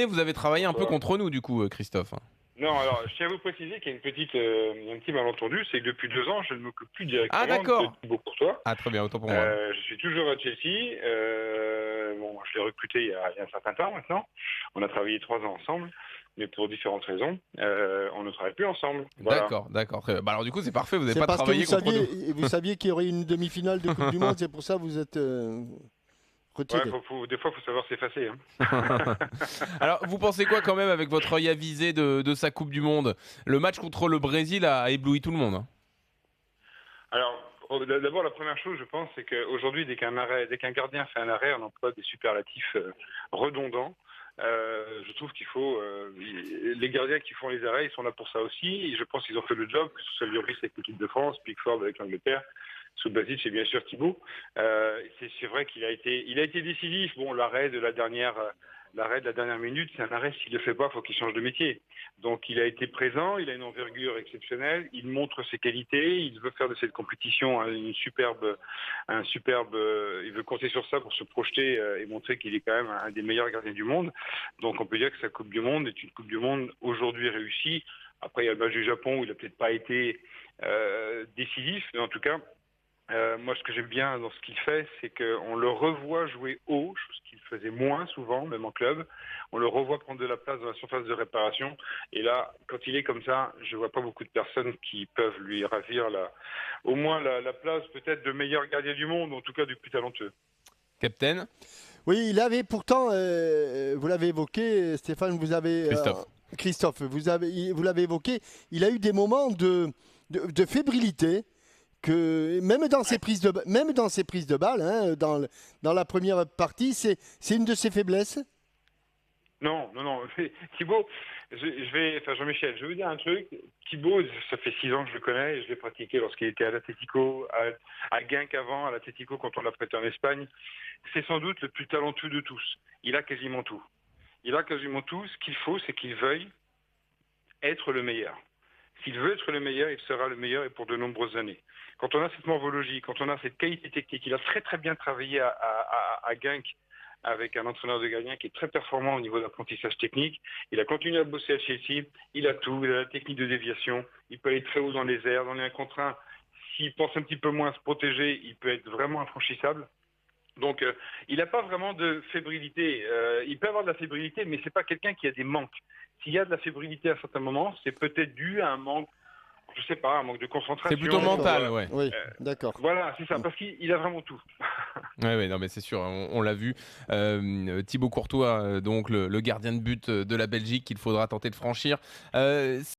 Vous avez travaillé un peu Voilà. contre nous, du coup, Christophe. Non, alors, je tiens à vous préciser qu'il y a il y a un petit malentendu, c'est que depuis 2 ans, je ne m'occupe plus Ah, directement de d'accord. Thibaut Courtois. Ah, très bien, autant pour moi. Je suis toujours à Chelsea. Bon, je l'ai recruté il y a un certain temps maintenant. On a travaillé 3 ans ensemble, mais pour différentes raisons, on ne travaille plus ensemble. Voilà. D'accord, d'accord. Très bien. Bah, alors, du coup, c'est parfait, vous n'avez C'est pas parce que travaillé contre nous. vous saviez qu'il y aurait une demi-finale de Coupe du Monde, c'est pour ça que vous êtes Ouais, retiré. des fois, il faut savoir s'effacer. Hein. Alors, vous pensez quoi quand même avec votre œil avisé de sa Coupe du Monde? Le match contre le Brésil a ébloui tout le monde, hein. Alors, d'abord, la première chose, je pense, c'est qu'aujourd'hui, dès qu'un gardien fait un arrêt, on emploie des superlatifs redondants. Je trouve qu'il faut les gardiens qui font les arrêts, ils sont là pour ça aussi. Et je pense qu'ils ont fait le job, que ce soit Lloris avec l'équipe de France, Pickford avec l'Angleterre, Subasic et bien sûr Thibaut. C'est vrai il a été décisif. Bon, l'arrêt de la dernière minute, c'est un arrêt. S'il le fait pas, faut qu'il change de métier. Donc, il a été présent. Il a une envergure exceptionnelle. Il montre ses qualités. Il veut faire de cette compétition il veut compter sur ça pour se projeter et montrer qu'il est quand même un des meilleurs gardiens du monde. Donc, on peut dire que sa Coupe du Monde est une Coupe du Monde aujourd'hui réussie. Après, il y a le match du Japon où il a peut-être pas été décisif, mais en tout cas. Moi, ce que j'aime bien dans ce qu'il fait, c'est qu'on le revoit jouer haut, chose qu'il faisait moins souvent, même en club. On le revoit prendre de la place dans la surface de réparation. Et là, quand il est comme ça, je vois pas beaucoup de personnes qui peuvent lui ravir au moins la place peut-être de meilleur gardien du monde, ou en tout cas du plus talentueux. Captain Oui, il avait pourtant, vous l'avez évoqué, Stéphane, Christophe. Christophe, vous l'avez évoqué, il a eu des moments de fébrilité. Que même dans ses prises de balles, hein, dans la première partie, c'est une de ses faiblesses. Non, non, non. Thibaut, Jean-Michel, je vais vous dire un truc. Thibaut, ça fait 6 ans que je le connais et je l'ai pratiqué lorsqu'il était à l'Atlético, à Genk avant, à l'Atlético quand on l'a prêté en Espagne. C'est sans doute le plus talentueux de tous. Il a quasiment tout. Il a quasiment tout. Ce qu'il faut, c'est qu'il veuille être le meilleur. S'il veut être le meilleur, il sera le meilleur et pour de nombreuses années. Quand on a cette morphologie, quand on a cette qualité technique, il a très très bien travaillé à Genk avec un entraîneur de gardien qui est très performant au niveau d'apprentissage technique. Il a continué à bosser à Chelsea, il a tout, il a la technique de déviation, il peut aller très haut dans les airs, dans les 1 contre 1. S'il pense un petit peu moins à se protéger, il peut être vraiment infranchissable. Donc, il n'a pas vraiment de fébrilité. Il peut avoir de la fébrilité, mais c'est pas quelqu'un qui a des manques. S'il y a de la fébrilité à certains moments, c'est peut-être dû à un manque, je sais pas, un manque de C'est concentration. plutôt mental, ouais. Oui, d'accord. Voilà, c'est ça, parce qu'il a vraiment tout. Ouais, ouais, non, mais c'est sûr, on l'a vu. Thibaut Courtois, donc le gardien de but de la Belgique, qu'il faudra tenter de franchir.